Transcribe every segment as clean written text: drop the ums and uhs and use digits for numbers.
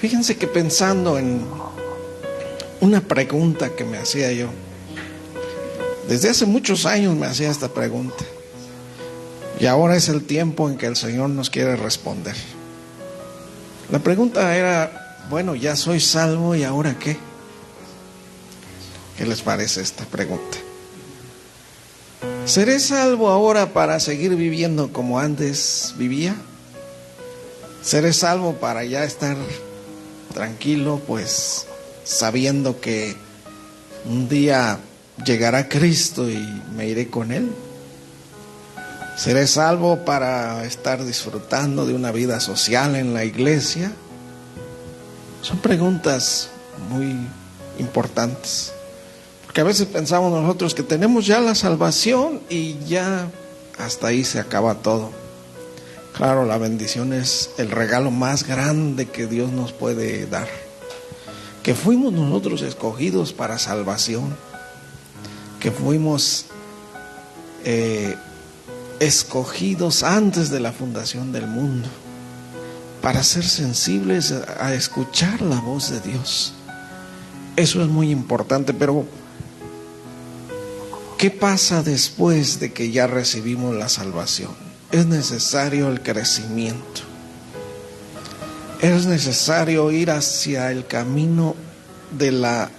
Fíjense que pensando en una pregunta que me hacía yo, desde hace muchos años me hacía esta pregunta, y ahora es el tiempo en que el Señor nos quiere responder. La pregunta era, bueno, ya soy salvo, ¿y ahora qué? ¿Qué les parece esta pregunta? ¿Seré salvo ahora para seguir viviendo como antes vivía? ¿Seré salvo para ya estar tranquilo, pues sabiendo que un día llegará Cristo y me iré con Él? ¿Seré salvo para estar disfrutando de una vida social en la iglesia? Son preguntas muy importantes, porque a veces pensamos nosotros que tenemos ya la salvación y ya hasta ahí se acaba todo. Claro, la bendición es el regalo más grande que Dios nos puede dar, que fuimos nosotros escogidos para salvación, que fuimos escogidos antes de la fundación del mundo para ser sensibles a escuchar la voz de Dios. Eso es muy importante, pero ¿qué pasa después de que ya recibimos la salvación? Es necesario el crecimiento. Es necesario ir hacia el camino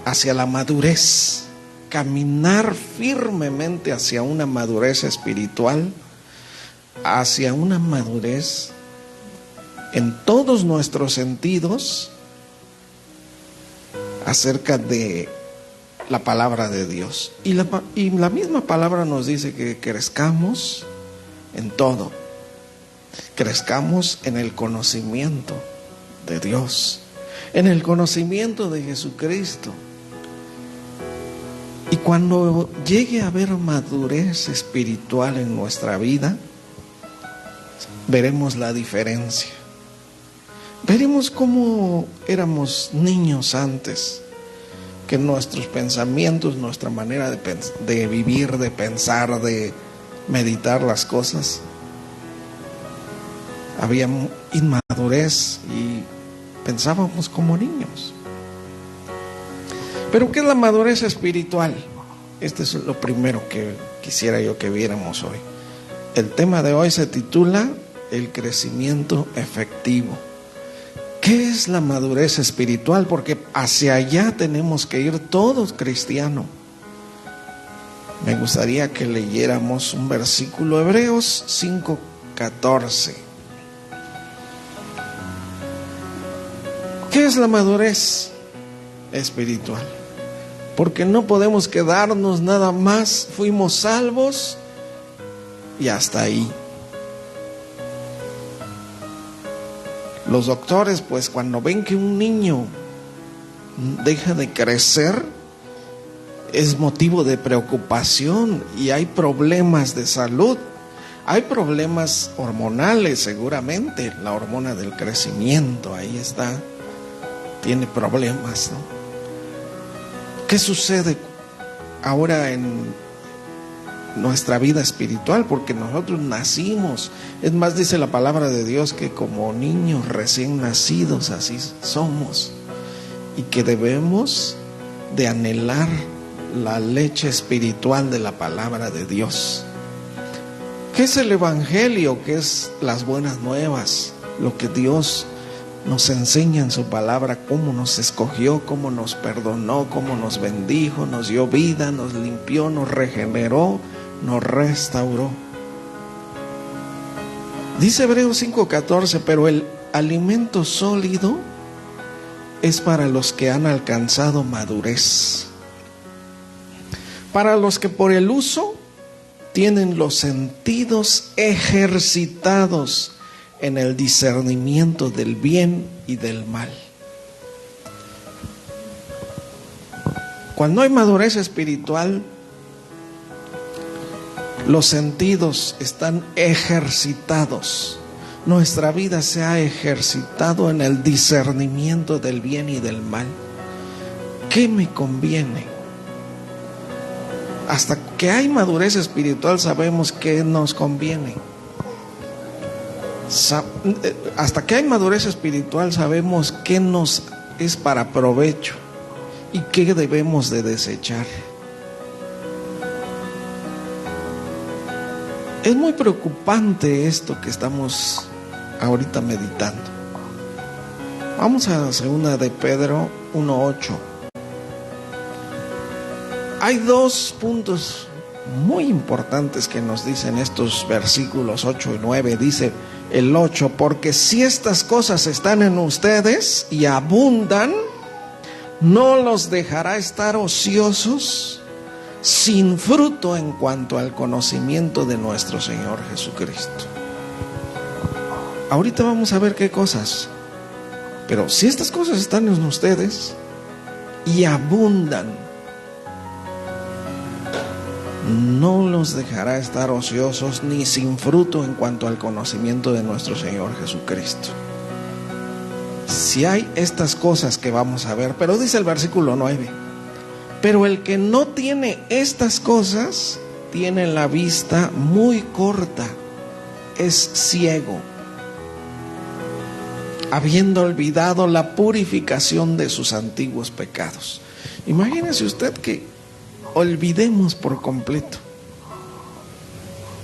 hacia la madurez, caminar firmemente hacia una madurez espiritual, hacia una madurez en todos nuestros sentidos acerca de la palabra de Dios. Y la misma palabra nos dice que crezcamos en todo, crezcamos en el conocimiento de Dios, en el conocimiento de Jesucristo. Y cuando llegue a haber madurez espiritual en nuestra vida, veremos la diferencia. Veremos cómo éramos niños antes, que nuestros pensamientos, nuestra manera de vivir, de pensar, de meditar las cosas, había inmadurez y pensábamos como niños. Pero ¿qué es la madurez espiritual? Este es lo primero que quisiera yo que viéramos hoy. El tema de hoy se titula El crecimiento efectivo. ¿Qué es la madurez espiritual? Porque hacia allá tenemos que ir todos cristianos. Me gustaría que leyéramos un versículo, Hebreos 5:14. ¿Qué es la madurez espiritual? Porque no podemos quedarnos nada más, fuimos salvos y hasta ahí. Los doctores, pues, cuando ven que un niño deja de crecer, es motivo de preocupación y hay problemas de salud. Hay problemas hormonales, seguramente. La hormona del crecimiento, ahí está, tiene problemas, ¿no? ¿Qué sucede ahora en nuestra vida espiritual? Porque nosotros nacimos, es más, dice la palabra de Dios que como niños recién nacidos así somos, y que debemos de anhelar la leche espiritual de la palabra de Dios. ¿Qué es el evangelio? ¿Qué es las buenas nuevas? Lo que Dios nos enseña en su palabra, cómo nos escogió, cómo nos perdonó, cómo nos bendijo, nos dio vida, nos limpió, nos regeneró, nos restauró. Dice Hebreos 5:14, pero el alimento sólido es para los que han alcanzado madurez, para los que por el uso tienen los sentidos ejercitados en el discernimiento del bien y del mal. Cuando hay madurez espiritual, los sentidos están ejercitados. Nuestra vida se ha ejercitado en el discernimiento del bien y del mal. ¿Qué me conviene? Hasta que hay madurez espiritual sabemos qué nos conviene. Hasta que hay madurez espiritual sabemos qué nos es para provecho y qué debemos de desechar. Es muy preocupante esto que estamos ahorita meditando. Vamos a 2 de Pedro 1:8. Hay 2 puntos muy importantes que nos dicen estos versículos 8 y 9. Dice el 8: porque si estas cosas están en ustedes y abundan, no los dejará estar ociosos, sin fruto en cuanto al conocimiento de nuestro Señor Jesucristo. Ahorita vamos a ver qué cosas. Pero si estas cosas están en ustedes y abundan, no los dejará estar ociosos ni sin fruto en cuanto al conocimiento de nuestro Señor Jesucristo. Si hay estas cosas que vamos a ver, pero dice el versículo 9: pero el que no tiene estas cosas tiene la vista muy corta, es ciego, habiendo olvidado la purificación de sus antiguos pecados. Imagínese usted que olvidemos por completo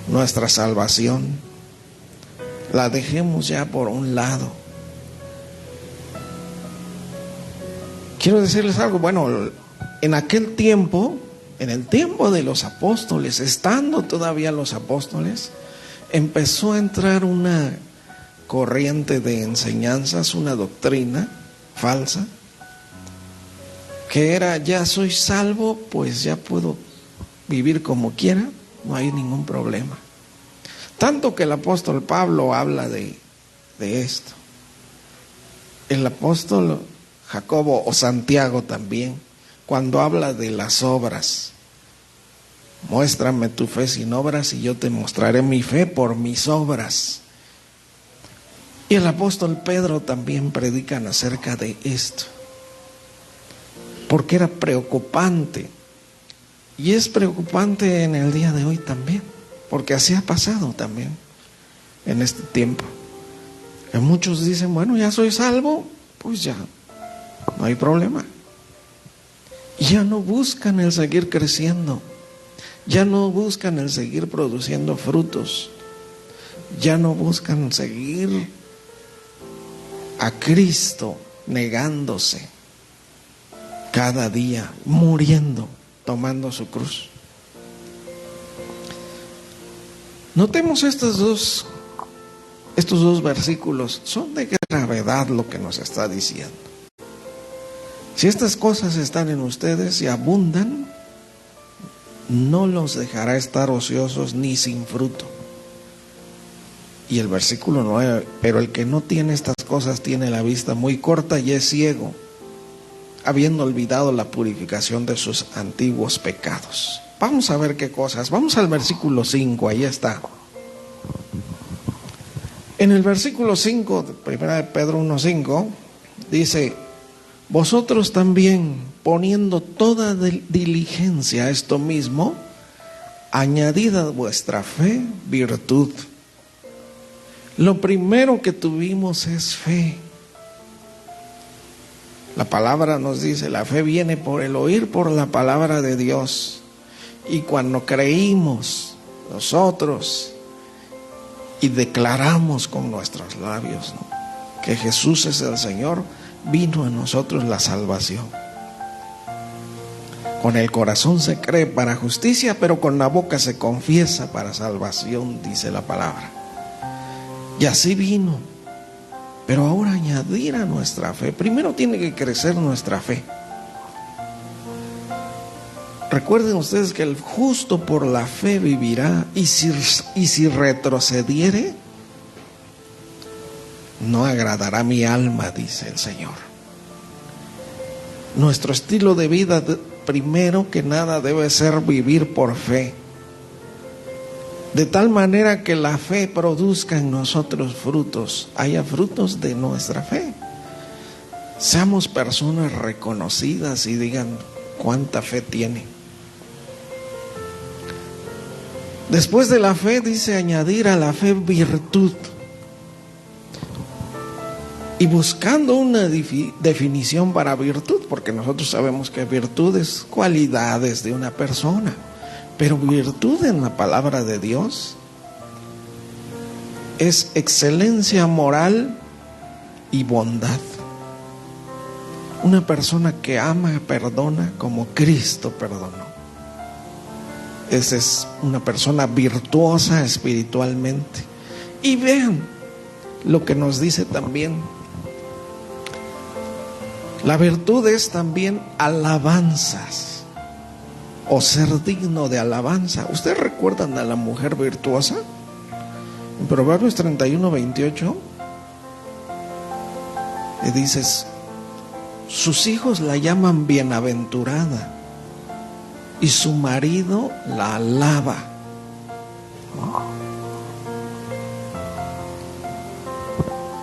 nuestra salvación, la dejemos ya por un lado. Quiero decirles algo, bueno, en aquel tiempo, en el tiempo de los apóstoles, estando todavía los apóstoles, empezó a entrar una corriente de enseñanzas, una doctrina falsa, que era: ya soy salvo, pues ya puedo vivir como quiera, no hay ningún problema. Tanto que el apóstol Pablo habla de esto. El apóstol Jacobo o Santiago también, cuando habla de las obras: muéstrame tu fe sin obras y yo te mostraré mi fe por mis obras. Y el apóstol Pedro también predican acerca de esto, porque era preocupante. Y es preocupante en el día de hoy también, porque así ha pasado también en este tiempo. Que muchos dicen: bueno, ya soy salvo, pues ya, no hay problema. Ya no buscan el seguir creciendo, ya no buscan el seguir produciendo frutos, ya no buscan seguir a Cristo negándose cada día, muriendo, tomando su cruz. Notemos estos dos versículos, son de gravedad lo que nos está diciendo. Si estas cosas están en ustedes y abundan, no los dejará estar ociosos ni sin fruto. Y el versículo 9: pero el que no tiene estas cosas tiene la vista muy corta y es ciego, habiendo olvidado la purificación de sus antiguos pecados. Vamos a ver qué cosas. Vamos al versículo 5, ahí está. En el versículo 5, 1 de Pedro 1:5, dice: vosotros también, poniendo toda diligencia a esto mismo, añadid a vuestra fe virtud. Lo primero que tuvimos es fe. La palabra nos dice: la fe viene por el oír, por la palabra de Dios. Y cuando creímos nosotros y declaramos con nuestros labios, ¿no?, que Jesús es el Señor, vino a nosotros la salvación. Con el corazón se cree para justicia, pero con la boca se confiesa para salvación, dice la palabra. Y así vino. Pero ahora añadir a nuestra fe. Primero tiene que crecer nuestra fe. Recuerden ustedes que el justo por la fe vivirá, y si retrocediere, no agradará mi alma, dice el Señor. Nuestro estilo de vida, primero que nada, debe ser vivir por fe, de tal manera que la fe produzca en nosotros frutos, haya frutos de nuestra fe. Seamos personas reconocidas y digan cuánta fe tiene. Después de la fe dice añadir a la fe virtud. y buscando una definición para virtud, porque nosotros sabemos que virtud es cualidades de una persona, pero virtud en la palabra de Dios es excelencia moral y bondad. Una persona que ama, perdona como Cristo perdonó. Esa es una persona virtuosa espiritualmente. Y vean lo que nos dice también. La virtud es también alabanzas o ser digno de alabanza. ¿Ustedes recuerdan a la mujer virtuosa? En Proverbios 31:28 le dices, sus hijos la llaman bienaventurada y su marido la alaba.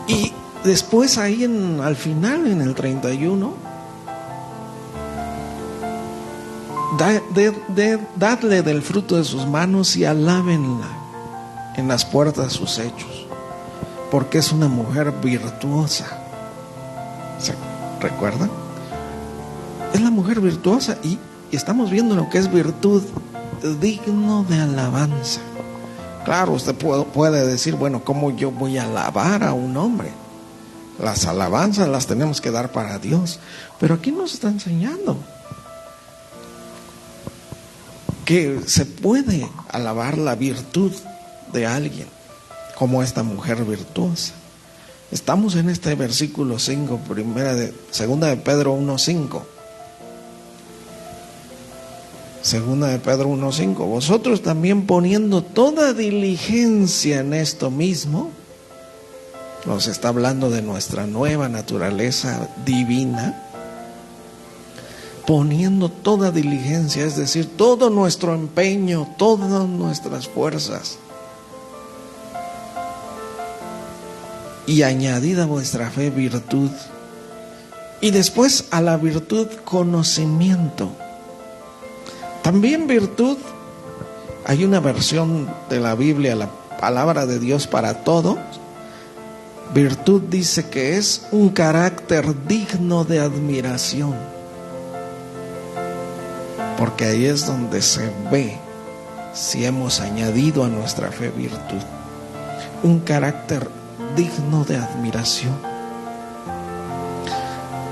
Y después ahí al final, en el 31, dadle del fruto de sus manos y alábenla en las puertas de sus hechos, porque es una mujer virtuosa. ¿Se recuerdan? Es la mujer virtuosa y estamos viendo lo que es virtud, digno de alabanza. Claro, usted puede decir, bueno, ¿cómo yo voy a alabar a un hombre? Las alabanzas las tenemos que dar para Dios. Pero aquí nos está enseñando que se puede alabar la virtud de alguien, como esta mujer virtuosa. Estamos en este versículo 5, segunda de Pedro 1:5. Segunda de Pedro 1:5. Vosotros también poniendo toda diligencia en esto mismo, nos está hablando de nuestra nueva naturaleza divina, poniendo toda diligencia, es decir, todo nuestro empeño, todas nuestras fuerzas, y añadida vuestra fe virtud, y después a la virtud conocimiento. También virtud, hay una versión de la Biblia, la palabra de Dios para todo. Virtud dice que es un carácter digno de admiración, porque ahí es donde se ve si hemos añadido a nuestra fe virtud. Un carácter digno de admiración.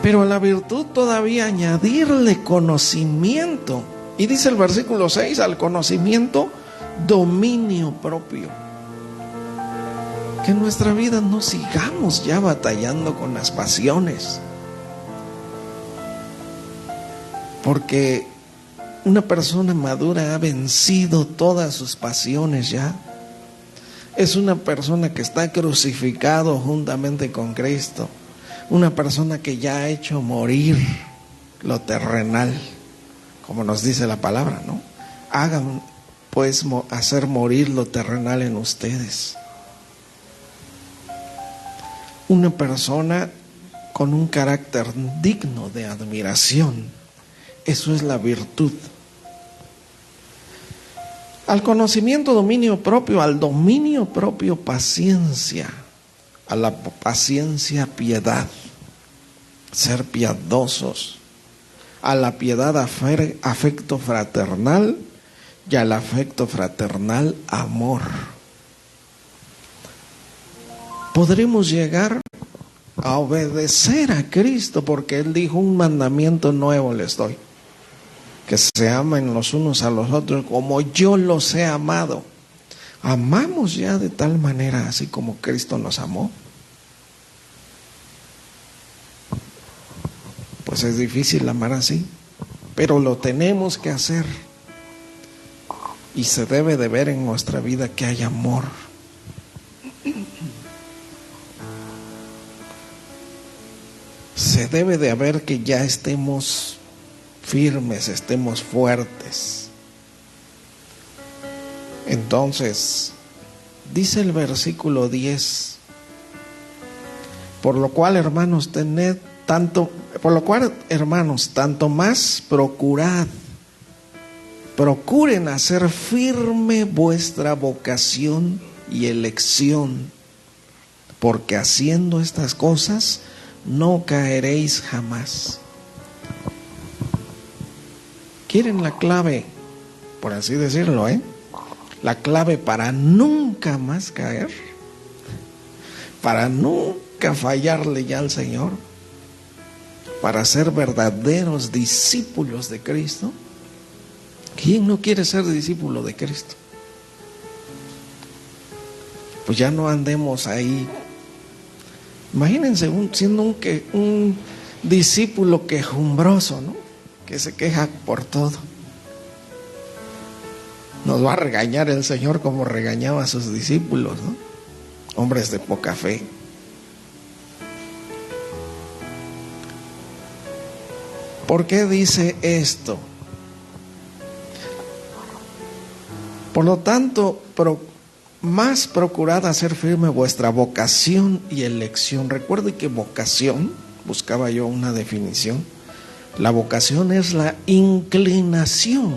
Pero a la virtud todavía añadirle conocimiento. Y dice el versículo 6, al conocimiento, dominio propio. Que en nuestra vida no sigamos ya batallando con las pasiones. Porque una persona madura ha vencido todas sus pasiones ya. Es una persona que está crucificado juntamente con Cristo. Una persona que ya ha hecho morir lo terrenal, como nos dice la palabra, ¿no? Hagan pues hacer morir lo terrenal en ustedes. Una persona con un carácter digno de admiración. Eso es la virtud. Al conocimiento, dominio propio. Al dominio propio, paciencia. A la paciencia, piedad. Ser piadosos. A la piedad, afecto fraternal. Y al afecto fraternal, amor. Podremos llegar a obedecer a Cristo, porque Él dijo: un mandamiento nuevo les doy, que se amen los unos a los otros como yo los he amado. ¿Amamos ya de tal manera así como Cristo nos amó? Pues es difícil amar así, pero lo tenemos que hacer. Y se debe de ver en nuestra vida que hay amor. Se debe de ver que ya estemos firmes, estemos fuertes. Entonces, dice el versículo 10: por lo cual, hermanos, tanto más procuren hacer firme vuestra vocación y elección. porque haciendo estas cosas no caeréis jamás. ¿Quieren la clave, por así decirlo, la clave para nunca más caer? Para nunca fallarle ya al Señor, para ser verdaderos discípulos de Cristo. ¿Quién no quiere ser discípulo de Cristo? Pues ya no andemos ahí. Imagínense siendo un discípulo quejumbroso, ¿no? Que se queja por todo. Nos va a regañar el Señor como regañaba a sus discípulos, ¿no? Hombres de poca fe. ¿Por qué dice esto? Por lo tanto, más procurad hacer firme vuestra vocación y elección. Recuerde que vocación, buscaba yo una definición, la vocación es la inclinación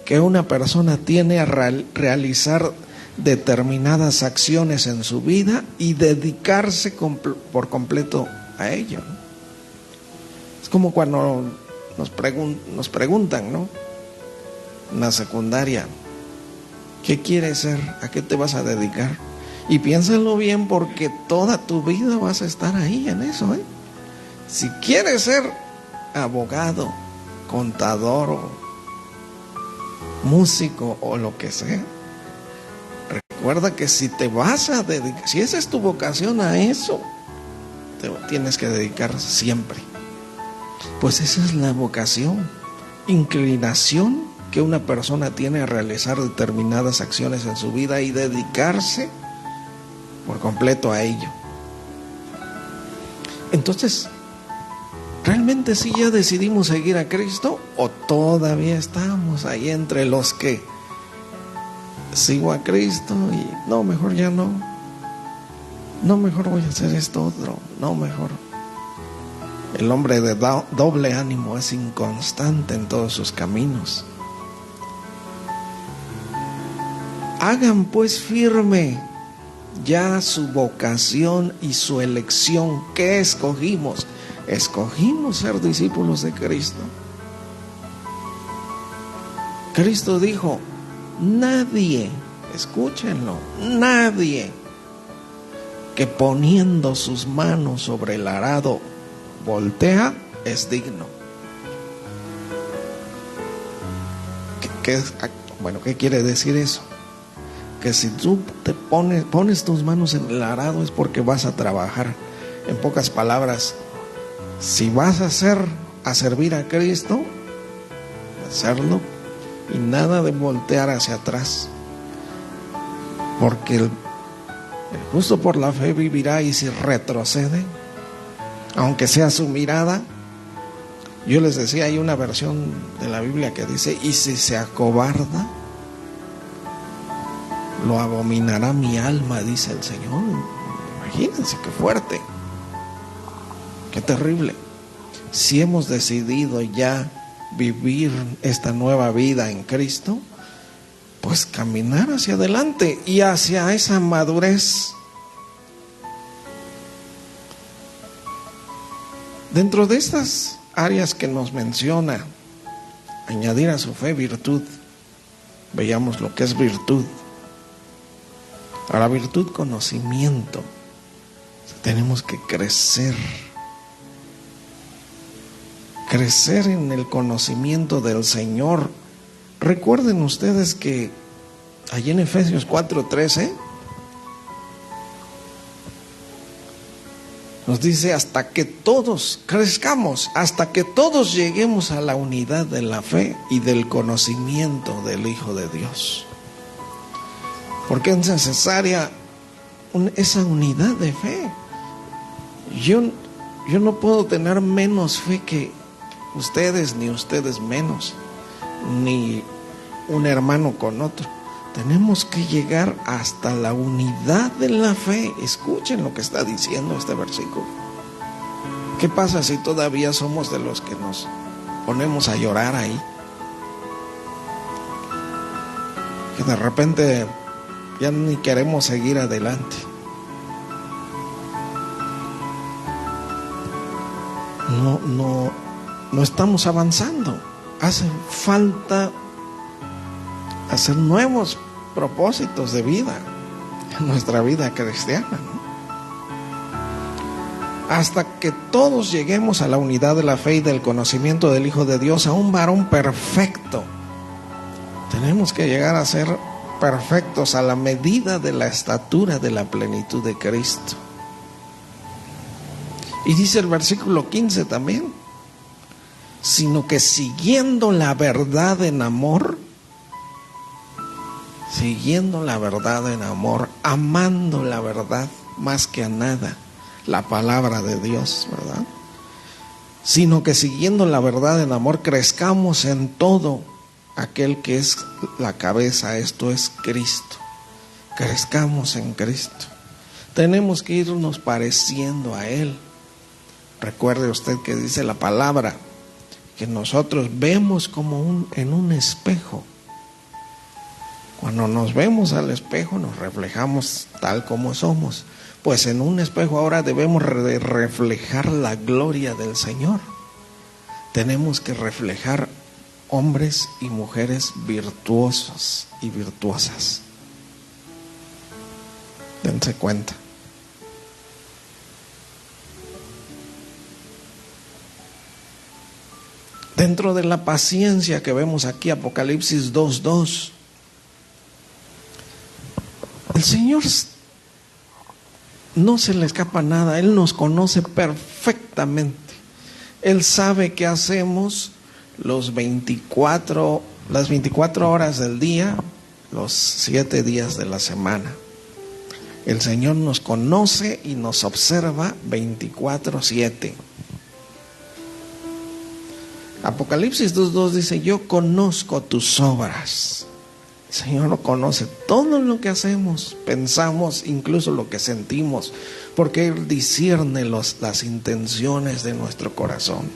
que una persona tiene a realizar determinadas acciones en su vida y dedicarse por completo a ello. Es como cuando nos preguntan, ¿no? En la secundaria, ¿qué quieres ser? ¿A qué te vas a dedicar? Y piénsalo bien, porque toda tu vida vas a estar ahí en eso, Si quieres ser abogado, contador o músico o lo que sea, recuerda que si te vas a dedicar, si esa es tu vocación a eso, te tienes que dedicar siempre. Pues esa es la vocación, inclinación que una persona tiene a realizar determinadas acciones en su vida y dedicarse por completo a ello. Entonces, ¿realmente sí ya decidimos seguir a Cristo o todavía estamos ahí entre los que sigo a Cristo y no, mejor ya no? No, mejor voy a hacer esto otro. No, mejor. El hombre de doble ánimo es inconstante en todos sus caminos. Hagan pues firme ya su vocación y su elección. ¿Qué escogimos? Escogimos ser discípulos de Cristo. Cristo dijo: nadie, escúchenlo, nadie que poniendo sus manos sobre el arado voltea es digno. ¿Qué quiere decir eso? Que si tú te pones tus manos en el arado es porque vas a trabajar. En pocas palabras, si vas a servir a Cristo, hacerlo y nada de voltear hacia atrás, porque el justo por la fe vivirá, y si retrocede, aunque sea su mirada, yo les decía, hay una versión de la Biblia que dice: y si se acobarda, lo abominará mi alma, dice el Señor. Imagínense qué fuerte, qué terrible. Si hemos decidido ya vivir esta nueva vida en Cristo, pues caminar hacia adelante y hacia esa madurez. Dentro de estas áreas que nos menciona, añadir a su fe virtud. Veamos lo que es virtud. A la virtud, conocimiento. Tenemos que crecer en el conocimiento del Señor. Recuerden ustedes que allí en Efesios 4:13 nos dice: hasta que todos crezcamos, hasta que todos lleguemos a la unidad de la fe y del conocimiento del Hijo de Dios. Porque es necesaria esa unidad de fe. Yo no puedo tener menos fe que ustedes, ni ustedes menos, ni un hermano con otro. Tenemos que llegar hasta la unidad de la fe. Escuchen lo que está diciendo este versículo. ¿Qué pasa si todavía somos de los que nos ponemos a llorar ahí? Que de repente ya ni queremos seguir adelante. no estamos avanzando. Hace falta hacer nuevos propósitos de vida en nuestra vida cristiana, ¿no? Hasta que todos lleguemos a la unidad de la fe y del conocimiento del Hijo de Dios, a un varón perfecto. Tenemos que llegar a ser perfectos a la medida de la estatura de la plenitud de Cristo. Y dice el versículo 15 también: sino que siguiendo la verdad en amor, amando la verdad más que a nada, la palabra de Dios, ¿verdad? Sino que siguiendo la verdad en amor, crezcamos en todo aquel que es la cabeza, esto es Cristo. Crezcamos en Cristo. Tenemos que irnos pareciendo a Él. Recuerde usted que dice la palabra que nosotros vemos como en un espejo. Cuando nos vemos al espejo nos reflejamos tal como somos. Pues en un espejo ahora debemos reflejar la gloria del Señor. Tenemos que reflejar hombres y mujeres virtuosos y virtuosas. Dense cuenta. Dentro de la paciencia que vemos aquí, Apocalipsis 2:2, el Señor no se le escapa nada. Él nos conoce perfectamente. Él sabe qué hacemos las 24 horas del día, los 7 días de la semana. El Señor nos conoce y nos observa 24/7. Apocalipsis 2:2 dice: yo conozco tus obras. El Señor lo conoce, todo lo que hacemos, pensamos, incluso lo que sentimos, porque Él discierne las intenciones de nuestro corazón.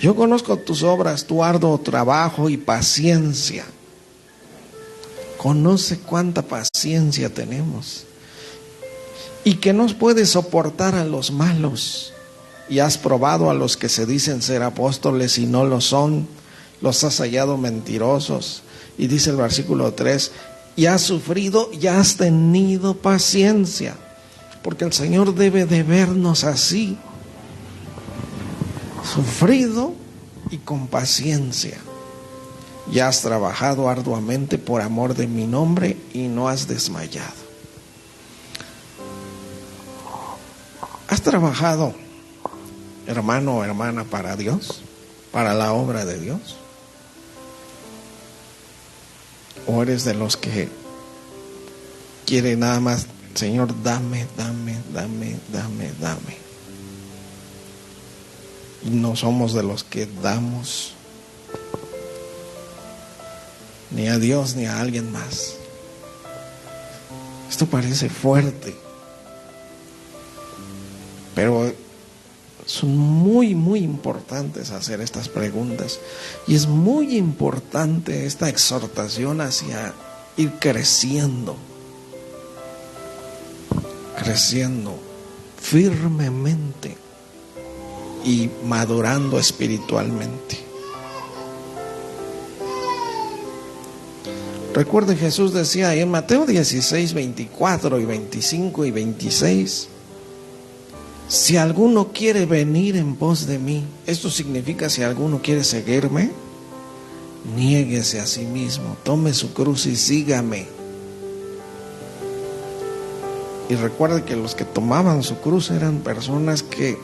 Yo conozco tus obras, tu arduo trabajo y paciencia. Conoce cuánta paciencia tenemos y que nos puede soportar a los malos. Y has probado a los que se dicen ser apóstoles y no lo son, los has hallado mentirosos. Y dice el versículo 3: y has sufrido y has tenido paciencia, porque el Señor debe de vernos así, sufrido y con paciencia. Y has trabajado arduamente por amor de mi nombre y no has desmayado. ¿Has trabajado, hermano o hermana, para Dios, para la obra de Dios? ¿O eres de los que quiere nada más: Señor, dame? Y no somos de los que damos ni a Dios ni a alguien más. Esto parece fuerte, pero son muy importantes hacer estas preguntas. Y es muy importante esta exhortación hacia ir creciendo firmemente y madurando espiritualmente. Recuerde, Jesús decía en Mateo 16, 24 y 25 y 26: si alguno quiere venir en pos de mí, esto significa si alguno quiere seguirme, niéguese a sí mismo, tome su cruz y sígame. Y recuerde que los que tomaban su cruz eran personas que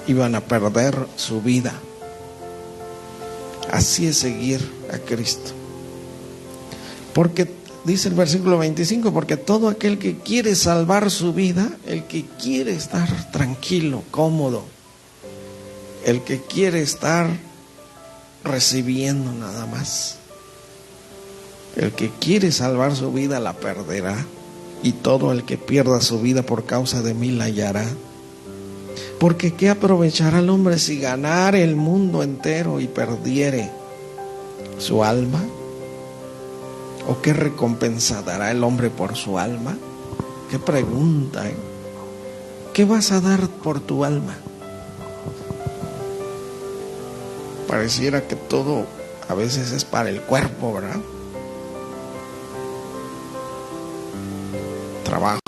iban a perder su vida. Así es seguir a Cristo. Porque dice el versículo 25: porque todo aquel que quiere salvar su vida, el que quiere estar tranquilo, cómodo, el que quiere estar recibiendo nada más, el que quiere salvar su vida la perderá, y todo el que pierda su vida por causa de mí la hallará. Porque ¿qué aprovechará el hombre si ganare el mundo entero y perdiere su alma? ¿O qué recompensa dará el hombre por su alma? Qué pregunta, ¿eh? ¿Qué vas a dar por tu alma? pareciera que todo a veces es para el cuerpo, ¿verdad? Trabajo.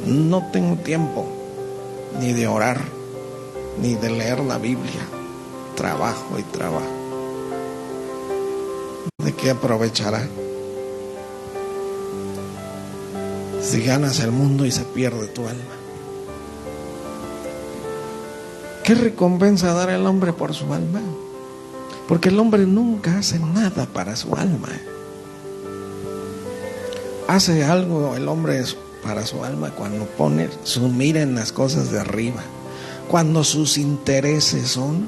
No tengo tiempo ni de orar, ni de leer la Biblia. Trabajo y trabajo. ¿De qué aprovechará si ganas el mundo y se pierde tu alma? ¿Qué recompensa dará el hombre por su alma? Porque el hombre nunca hace nada para su alma. Hace algo el hombre para su alma cuando pone su mira en las cosas de arriba, cuando sus intereses son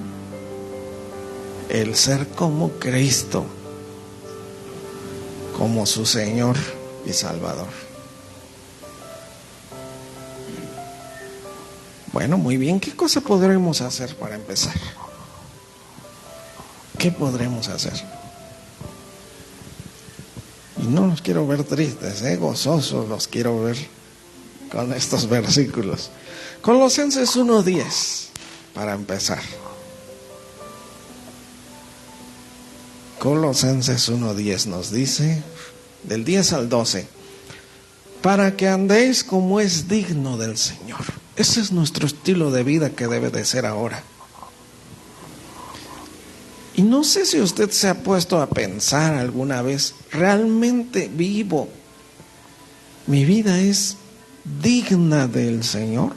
el ser como Cristo, como su Señor y Salvador. Bueno, muy bien, ¿qué cosa podremos hacer para empezar? ¿Qué podremos hacer? Y no los quiero ver tristes, gozosos los quiero ver con estos versículos. Colosenses 1:10, para empezar. Colosenses 1:10 nos dice, del 10 al 12, para que andéis como es digno del Señor. Ese es nuestro estilo de vida que debe de ser ahora. Y no sé si usted se ha puesto a pensar alguna vez, ¿realmente vivo? ¿Mi vida es digna del Señor?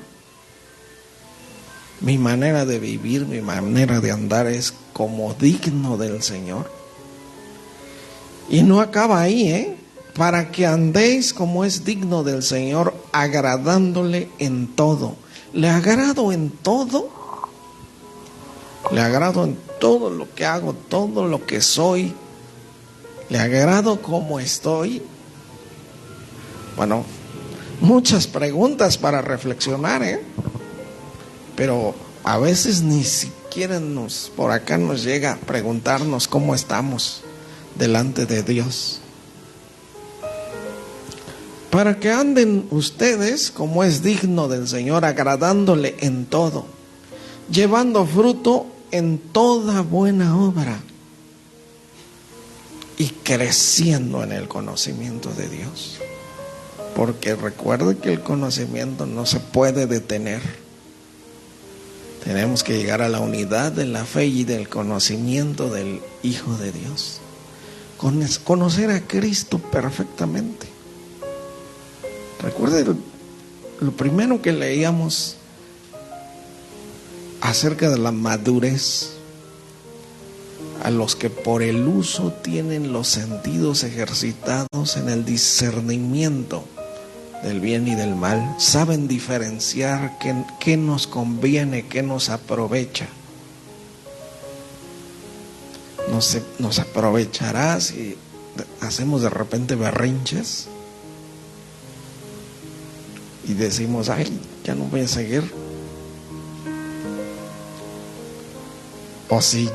¿Mi manera de vivir, mi manera de andar es como digno del Señor? Y no acaba ahí, para que andéis como es digno del Señor, agradándole en todo. ¿Le agrado en todo? ¿Le agrado en todo lo que hago, todo lo que soy? ¿Le agrado como estoy? Bueno, muchas preguntas para reflexionar, pero a veces ni siquiera por acá nos llega a preguntarnos cómo estamos delante de Dios. Para que anden ustedes como es digno del Señor, agradándole en todo, llevando fruto en toda buena obra y creciendo en el conocimiento de Dios. Porque recuerde que el conocimiento no se puede detener. Tenemos que llegar a la unidad de la fe y del conocimiento del Hijo de Dios. Conocer a Cristo perfectamente. Recuerde lo primero que leíamos acerca de la madurez. A los que por el uso tienen los sentidos ejercitados en el discernimiento del bien y del mal, saben diferenciar qué nos conviene, qué nos aprovecha. Nos aprovechará si hacemos de repente berrinches y decimos, ay, ya no voy a seguir. O si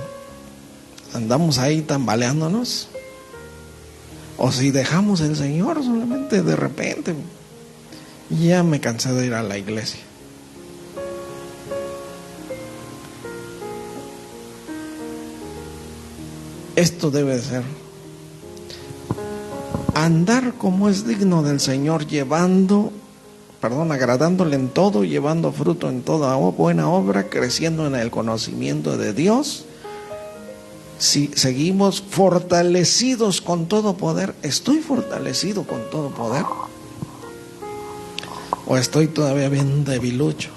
andamos ahí tambaleándonos, o si dejamos el Señor solamente de repente, ya me cansé de ir a la iglesia. Esto debe ser andar como es digno del Señor, agradándole en todo, llevando fruto en toda buena obra, creciendo en el conocimiento de Dios. Si seguimos fortalecidos con todo poder, ¿estoy fortalecido con todo poder? ¿O estoy todavía bien debilucho?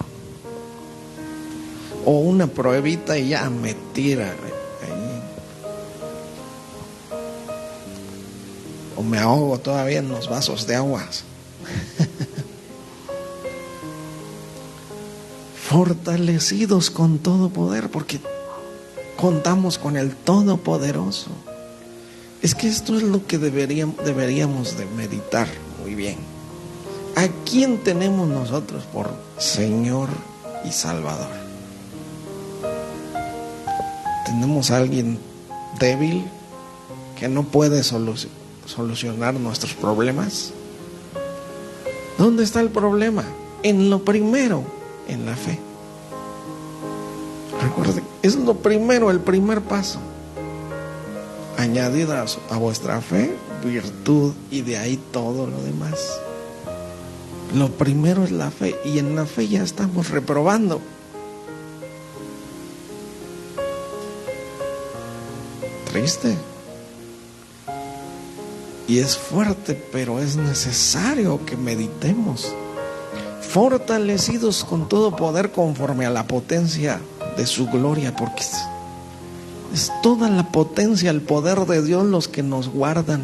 O una pruebita y ya me tira ahí. O me ahogo todavía en los vasos de aguas. Fortalecidos con todo poder, porque contamos con el Todopoderoso. Es que esto es lo que deberíamos de meditar muy bien. ¿A quién tenemos nosotros por Señor y Salvador? ¿Tenemos a alguien débil que no puede solucionar nuestros problemas? ¿Dónde está el problema? En lo primero, en la fe. Recuerden, es lo primero, el primer paso. Añadid a vuestra fe virtud, y de ahí todo lo demás. Lo primero es la fe, y en la fe ya estamos reprobando. Triste. Y es fuerte, pero es necesario que meditemos. Fortalecidos con todo poder conforme a la potencia de su gloria, porque es toda la potencia, el poder de Dios los que nos guardan,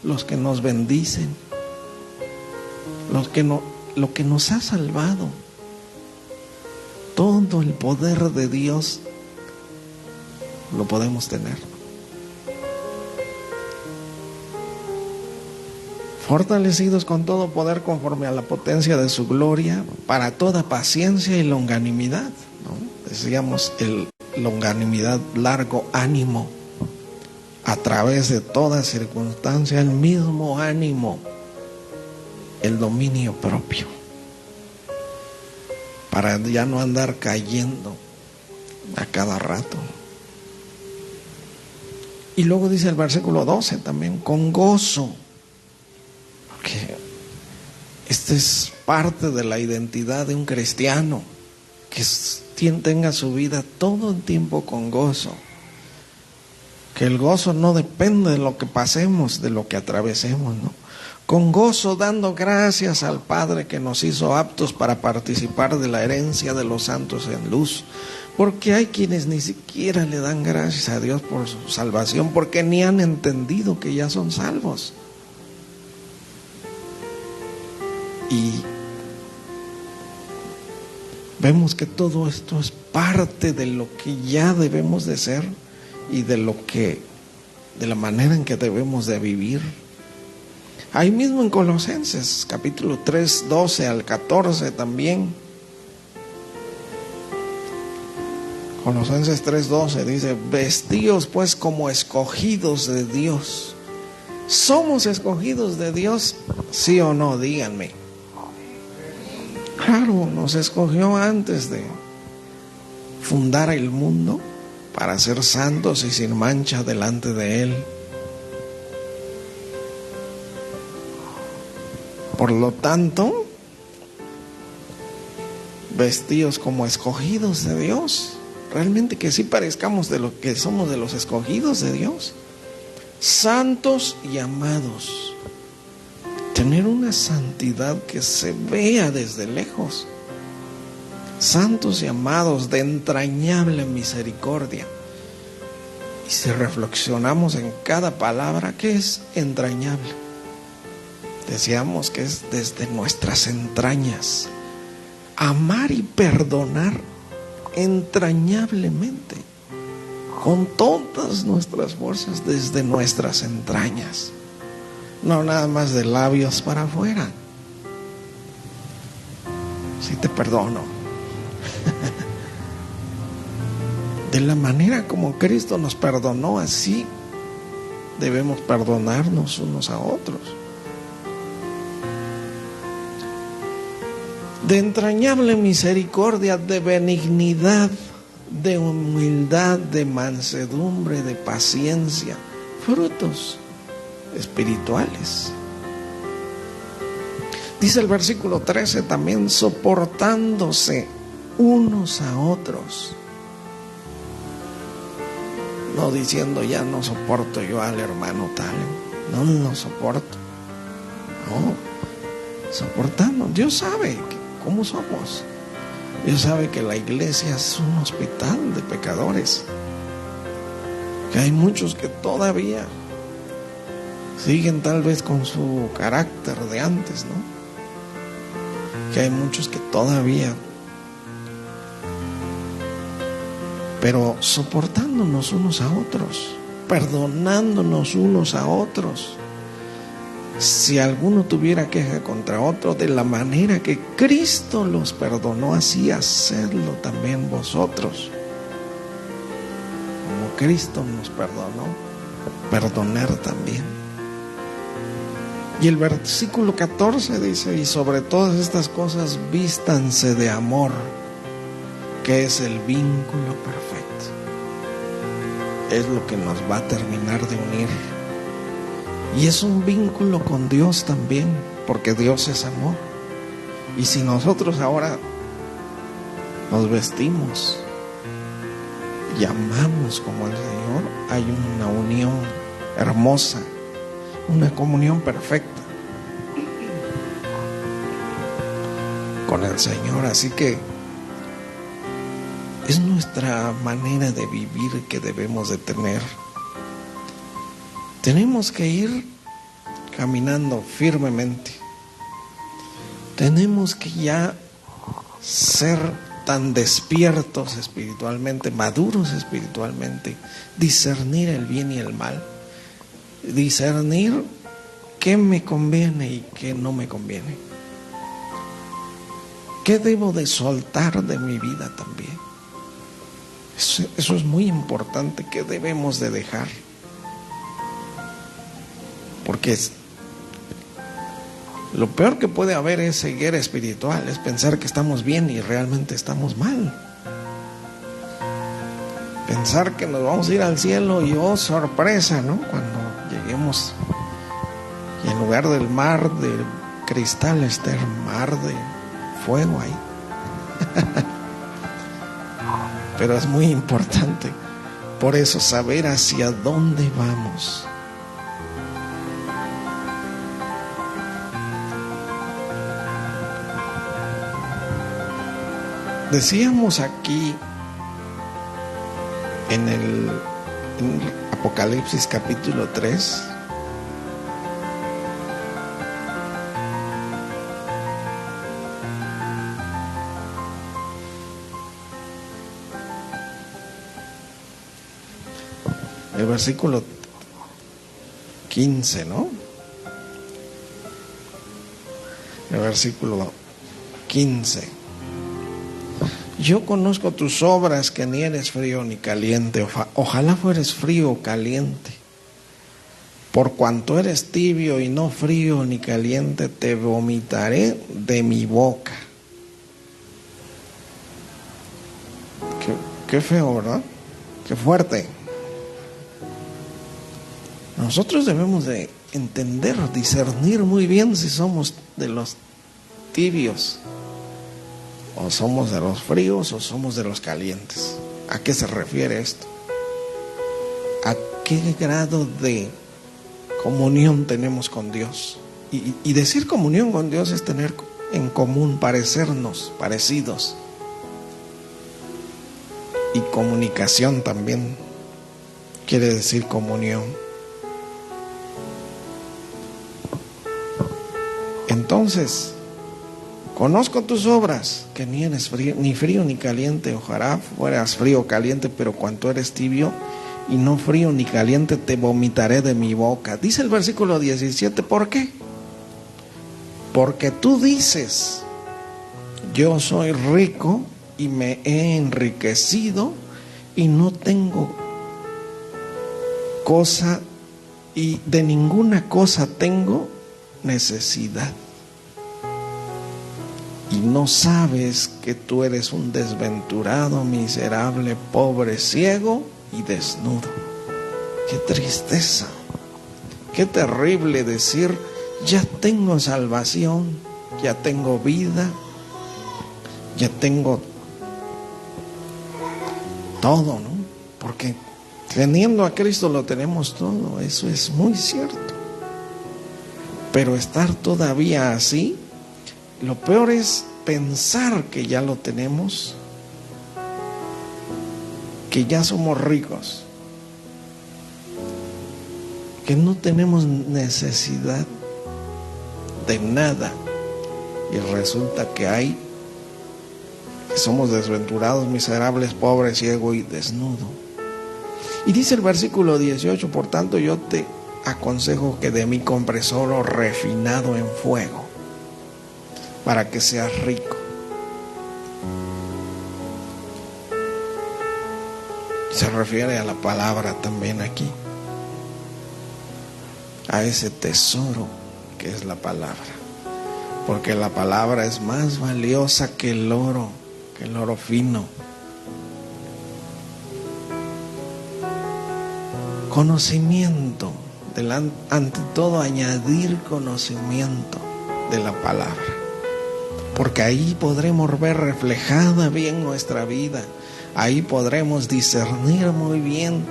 los que nos bendicen, lo que nos ha salvado. Todo el poder de Dios lo podemos tener. Fortalecidos con todo poder conforme a la potencia de su gloria, para toda paciencia y longanimidad, ¿no? Decíamos longanimidad, largo ánimo, a través de toda circunstancia, el mismo ánimo, el dominio propio, para ya no andar cayendo a cada rato. Y luego dice el versículo 12 también, con gozo. Que esta es parte de la identidad de un cristiano, que tenga su vida todo el tiempo con gozo, que el gozo no depende de lo que pasemos, de lo que atravesemos, ¿no? Con gozo dando gracias al Padre que nos hizo aptos para participar de la herencia de los santos en luz, porque hay quienes ni siquiera le dan gracias a Dios por su salvación, porque ni han entendido que ya son salvos. Y vemos que todo esto es parte de lo que ya debemos de ser y de la manera en que debemos de vivir. Ahí mismo en Colosenses capítulo 3, 12 al 14 también. Colosenses 3, 12 dice: vestíos pues como escogidos de Dios. ¿Somos escogidos de Dios? ¿Sí o no? Díganme. Claro, nos escogió antes de fundar el mundo para ser santos y sin mancha delante de Él. Por lo tanto, vestidos como escogidos de Dios. Realmente que sí parezcamos de lo que somos, de los escogidos de Dios. Santos y amados. Tener una santidad que se vea desde lejos. Santos y amados, de entrañable misericordia. Y si reflexionamos en cada palabra, ¿qué es entrañable? Decíamos que es desde nuestras entrañas. Amar y perdonar entrañablemente, con todas nuestras fuerzas, desde nuestras entrañas. No nada más de labios para afuera. Sí te perdono. De la manera como Cristo nos perdonó, así debemos perdonarnos unos a otros. De entrañable misericordia, de benignidad, de humildad, de mansedumbre, de paciencia, frutos espirituales. Dice el versículo 13 también, soportándose unos a otros. No diciendo ya no soporto yo al hermano tal, no lo soporto. No, soportando. Dios sabe cómo somos. Dios sabe que la iglesia es un hospital de pecadores, que hay muchos que todavía siguen tal vez con su carácter de antes, ¿no? Que hay muchos que todavía, pero soportándonos unos a otros, perdonándonos unos a otros. Si alguno tuviera queja contra otro, de la manera que Cristo los perdonó, así hacedlo también vosotros. Como Cristo nos perdonó, perdonar también. Y el versículo 14 dice: y sobre todas estas cosas vístanse de amor, que es el vínculo perfecto. Es lo que nos va a terminar de unir. Y es un vínculo con Dios también, porque Dios es amor. Y si nosotros ahora nos vestimos y amamos como el Señor, hay una unión hermosa, una comunión perfecta con el Señor. Así que es nuestra manera de vivir que debemos de tener. Tenemos que ir caminando firmemente. Tenemos que ya ser tan despiertos espiritualmente, maduros espiritualmente, discernir el bien y el mal, discernir qué me conviene y qué no me conviene, qué debo de soltar de mi vida también. Eso es muy importante, que debemos de dejar, porque lo peor que puede haber es ceguera espiritual, es pensar que estamos bien y realmente estamos mal. Pensar que nos vamos a ir al cielo y oh sorpresa, ¿no? Cuando lleguemos y en lugar del mar de cristal está el mar de fuego ahí. Pero es muy importante, por eso, saber hacia dónde vamos. Decíamos aquí en el Apocalipsis capítulo 3, el versículo 15, ¿no? El versículo 15. Yo conozco tus obras, que ni eres frío ni caliente. Ojalá fueres frío o caliente. Por cuanto eres tibio y no frío ni caliente, te vomitaré de mi boca. Qué feo, ¿verdad? Qué fuerte. Nosotros debemos de entender, discernir muy bien si somos de los tibios, o somos de los fríos, o somos de los calientes. ¿A qué se refiere esto? ¿A qué grado de comunión tenemos con Dios? Y decir comunión con Dios es tener en común, parecernos, parecidos. Y comunicación también quiere decir comunión. Entonces, conozco tus obras, que ni eres frío, ni frío ni caliente. Ojalá fueras frío o caliente, pero cuanto eres tibio y no frío ni caliente, te vomitaré de mi boca. Dice el versículo 17, ¿por qué? Porque tú dices, yo soy rico y me he enriquecido y no tengo cosa, y de ninguna cosa tengo necesidad. Y no sabes que tú eres un desventurado, miserable, pobre, ciego y desnudo. Qué tristeza, qué terrible decir, ya tengo salvación, ya tengo vida, ya tengo todo, ¿no? Porque teniendo a Cristo lo tenemos todo, eso es muy cierto. Pero estar todavía así, lo peor es pensar que ya lo tenemos, que ya somos ricos, que no tenemos necesidad de nada, y resulta que somos desventurados, miserables, pobres, ciego y desnudo. Y dice el versículo 18, por tanto yo te aconsejo que de mí compres oro refinado en fuego, para que seas rico. Se refiere a la palabra también aquí, a ese tesoro que es la palabra, porque la palabra es más valiosa que el oro fino. conocimiento, ante todo añadir conocimiento de la palabra, porque ahí podremos ver reflejada bien nuestra vida, ahí podremos discernir muy bien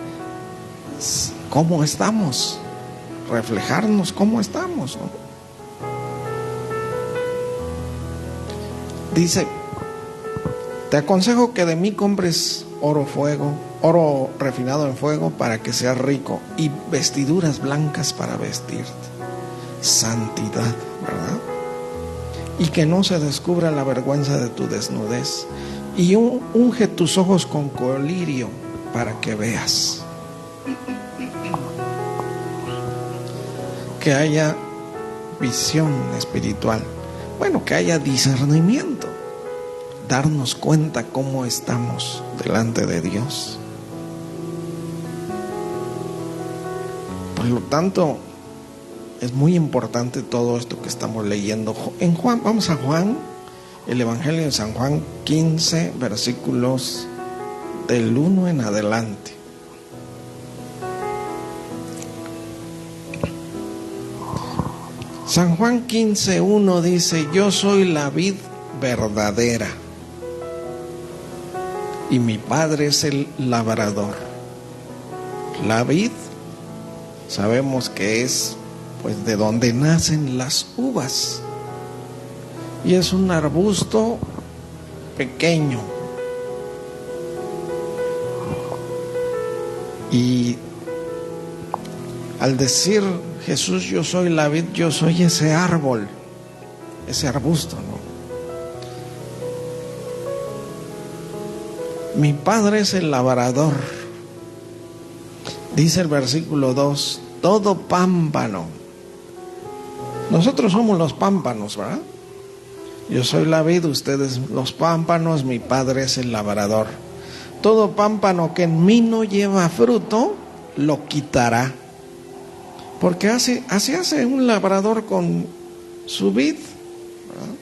cómo estamos, reflejarnos cómo estamos, ¿no? Dice: te aconsejo que de mí compres oro refinado en fuego para que seas rico, y vestiduras blancas para vestirte, santidad, ¿verdad? Y que no se descubra la vergüenza de tu desnudez, y unge tus ojos con colirio para que veas. Que haya visión espiritual, bueno, que haya discernimiento, darnos cuenta cómo estamos delante de Dios. Por lo tanto, es muy importante todo esto que estamos leyendo. En Juan, vamos a Juan, el Evangelio de San Juan 15, versículos del 1 en adelante. San Juan 15:1 dice: yo soy la vid verdadera y mi Padre es el labrador. La vid, sabemos que es pues de donde nacen las uvas, y es un arbusto pequeño, y al decir Jesús: yo soy la vid, yo soy ese árbol, ese arbusto, ¿no? Mi Padre es el labrador. Dice el versículo 2: todo pámpano. Nosotros somos los pámpanos, ¿verdad? Yo soy la vid, ustedes los pámpanos, mi Padre es el labrador. Todo pámpano que en mí no lleva fruto, lo quitará. Porque así hace un labrador con su vid, ¿verdad?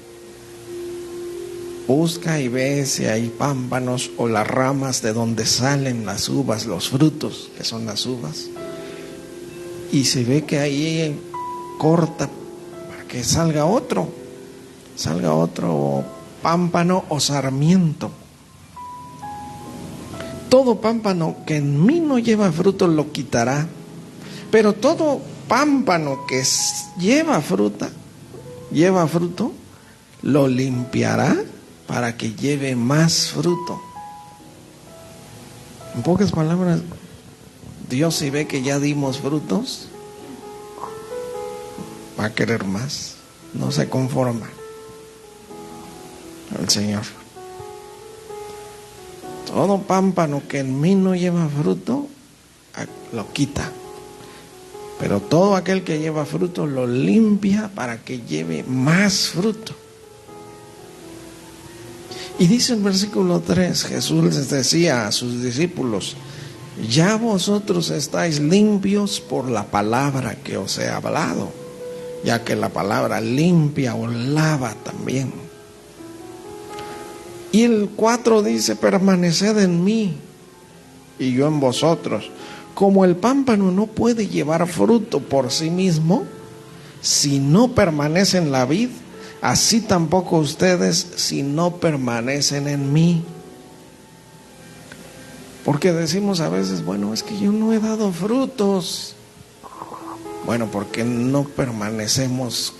Busca y ve si hay pámpanos o las ramas de donde salen las uvas, los frutos que son las uvas. Y se ve que ahí corta para que salga otro pámpano o sarmiento. Todo pámpano que en mí no lleva fruto lo quitará, pero todo pámpano que lleva fruto, lo limpiará para que lleve más fruto. En pocas palabras, Dios, si ve que ya dimos frutos, va a querer más, no se conforma al Señor. Todo pámpano que en mí no lleva fruto, lo quita, pero todo aquel que lleva fruto lo limpia para que lleve más fruto. Y dice el versículo 3, Jesús les decía a sus discípulos: ya vosotros estáis limpios por la palabra que os he hablado, ya que la palabra limpia o lava también. Y el 4 dice: permaneced en mí y yo en vosotros. Como el pámpano no puede llevar fruto por sí mismo si no permanece en la vid, así tampoco ustedes si no permanecen en mí. Porque decimos a veces: bueno, es que yo no he dado frutos. Bueno, porque no permanecemos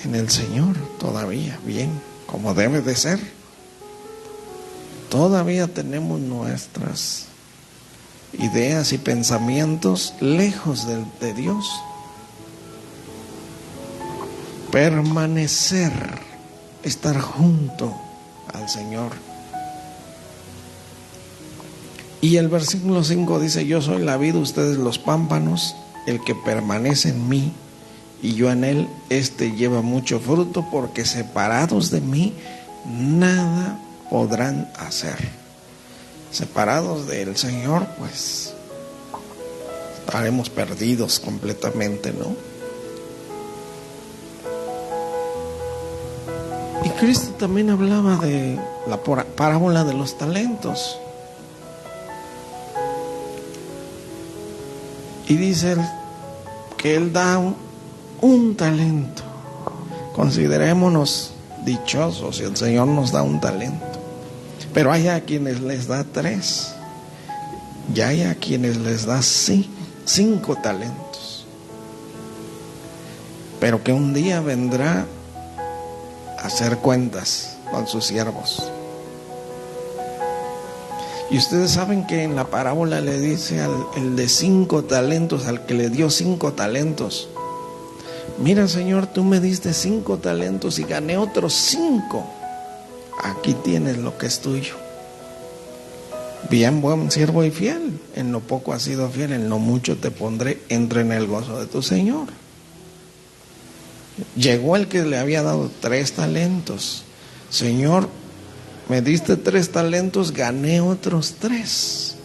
en el Señor todavía bien, como debe de ser. Todavía tenemos nuestras ideas y pensamientos lejos de Dios. Permanecer, estar junto al Señor. Y el versículo 5 dice: yo soy la vid, ustedes los pámpanos. El que permanece en mí y yo en él, este lleva mucho fruto, porque separados de mí nada podrán hacer. Separados del Señor, pues estaremos perdidos completamente, ¿no? Y Cristo también hablaba de la parábola de los talentos. Y dice que Él da un talento. Considerémonos dichosos si el Señor nos da un talento. Pero hay a quienes les da 3. Y hay a quienes les da 5 talentos. Pero que un día vendrá a hacer cuentas con sus siervos. Y ustedes saben que en la parábola le dice el de 5 talentos, al que le dio 5 talentos: mira, Señor, tú me diste 5 talentos y gané otros 5. Aquí tienes lo que es tuyo. Bien, buen siervo y fiel. En lo poco has sido fiel, en lo mucho te pondré. Entra en el gozo de tu Señor. Llegó el que le había dado 3 talentos. Señor, me diste 3 talentos, gané otros 3.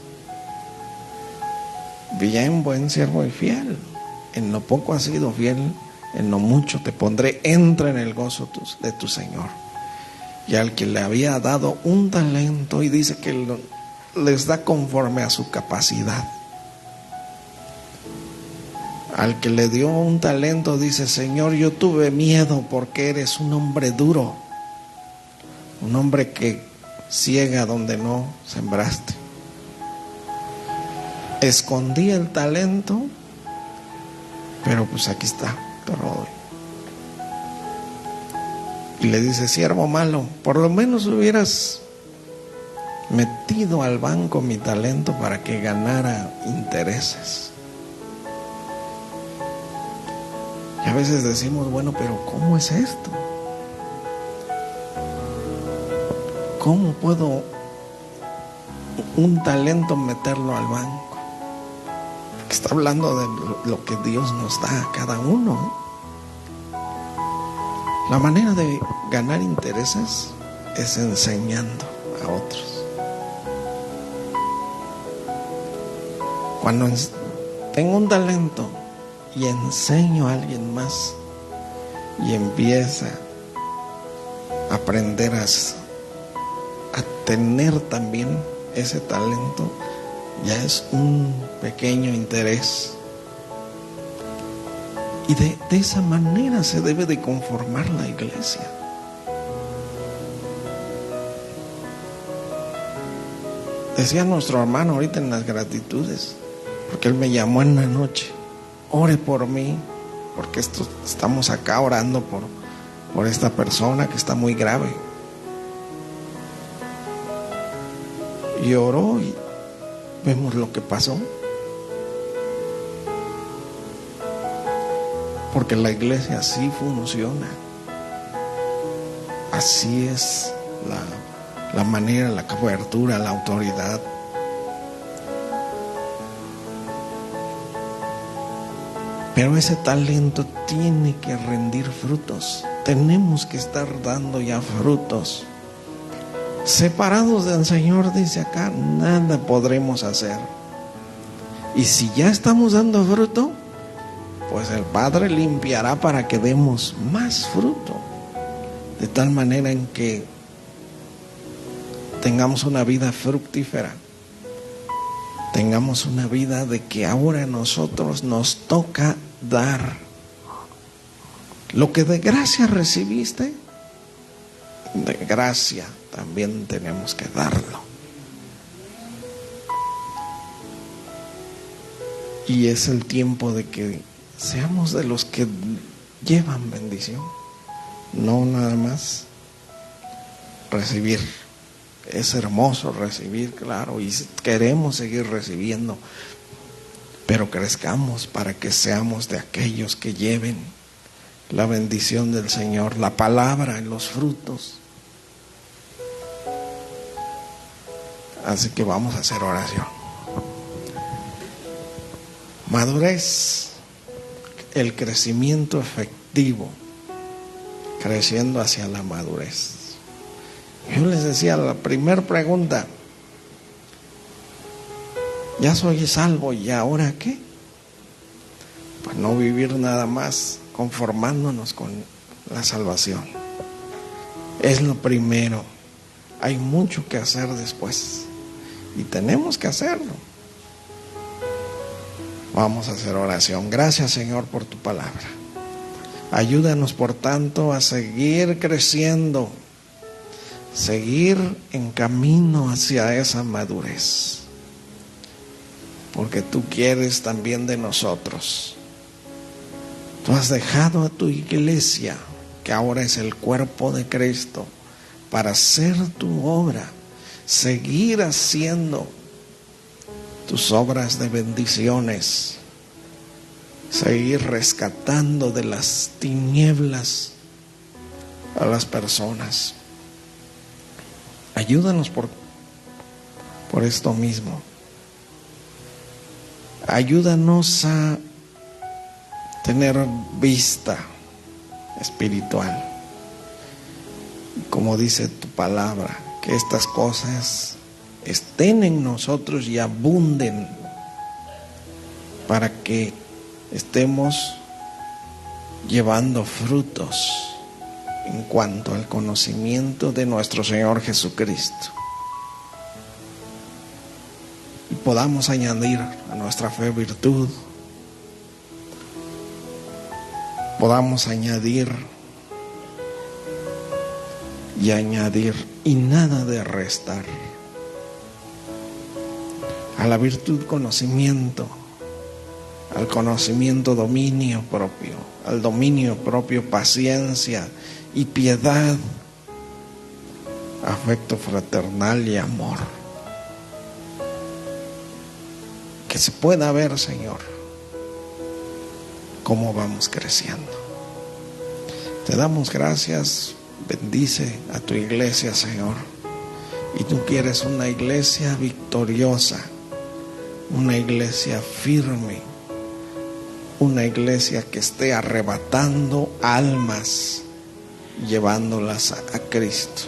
Bien, buen siervo y fiel. En lo poco has sido fiel, en lo mucho te pondré. Entra en el gozo de tu Señor. Y al que le había dado un talento, y dice que les da conforme a su capacidad. Al que le dio un talento dice: Señor, yo tuve miedo porque eres un hombre duro, un hombre que ciega donde no sembraste. Escondí el talento, pero pues aquí está, te lo doy. Y le dice: siervo malo, por lo menos hubieras metido al banco mi talento para que ganara intereses. Y a veces decimos: bueno, pero ¿cómo es esto? ¿Cómo puedo un talento meterlo al banco? Porque está hablando de lo que Dios nos da a cada uno. La manera de ganar intereses es enseñando a otros. Cuando tengo un talento y enseño a alguien más y empieza a aprender a tener también ese talento, ya es un pequeño interés. Y de esa manera se debe de conformar la iglesia. Decía nuestro hermano ahorita en las gratitudes, porque él me llamó en la noche: ore por mí, porque estamos acá orando por esta persona que está muy grave. Y oró y vemos lo que pasó. Porque la iglesia así funciona. Así es la manera, la cobertura, la autoridad. Pero ese talento tiene que rendir frutos. Tenemos que estar dando ya frutos. Separados del Señor, dice acá, nada podremos hacer. Y si ya estamos dando fruto, pues el Padre limpiará para que demos más fruto. De tal manera en que tengamos una vida fructífera. Tengamos una vida de que ahora a nosotros nos toca dar. Lo que de gracia recibiste, de gracia también tenemos que darlo. Y es el tiempo de que seamos de los que llevan bendición, no nada más recibir. Es hermoso recibir, claro, y queremos seguir recibiendo, pero crezcamos para que seamos de aquellos que lleven la bendición del Señor, la palabra en los frutos. Así que vamos a hacer oración. Madurez, el crecimiento efectivo, creciendo hacia la madurez. Yo les decía, la primera pregunta: ya soy salvo, ¿y ahora qué? Pues no vivir nada más conformándonos con la salvación. Es lo primero. Hay mucho que hacer después y tenemos que hacerlo. Vamos a hacer oración. Gracias, Señor, por tu palabra. Ayúdanos, por tanto, a seguir creciendo, seguir en camino hacia esa madurez, porque tú quieres también de nosotros. Tú has dejado a tu iglesia, que ahora es el cuerpo de Cristo, para hacer tu obra, seguir haciendo tus obras de bendiciones, seguir rescatando de las tinieblas a las personas. Ayúdanos por esto mismo. Ayúdanos a tener vista espiritual. Como dice tu palabra, que estas cosas estén en nosotros y abunden, para que estemos llevando frutos en cuanto al conocimiento de nuestro Señor Jesucristo, y podamos añadir a nuestra fe virtud, podamos añadir y añadir, y nada de restar. A la virtud conocimiento, al conocimiento dominio propio, al dominio propio paciencia y piedad, afecto fraternal y amor. Que se pueda ver, Señor, cómo vamos creciendo. Te damos gracias. Bendice a tu iglesia, Señor. Y tú quieres una iglesia victoriosa, una iglesia firme, una iglesia que esté arrebatando almas, llevándolas a Cristo.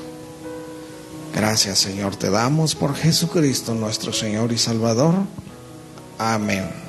Gracias, Señor, te damos por Jesucristo, nuestro Señor y Salvador. Amén.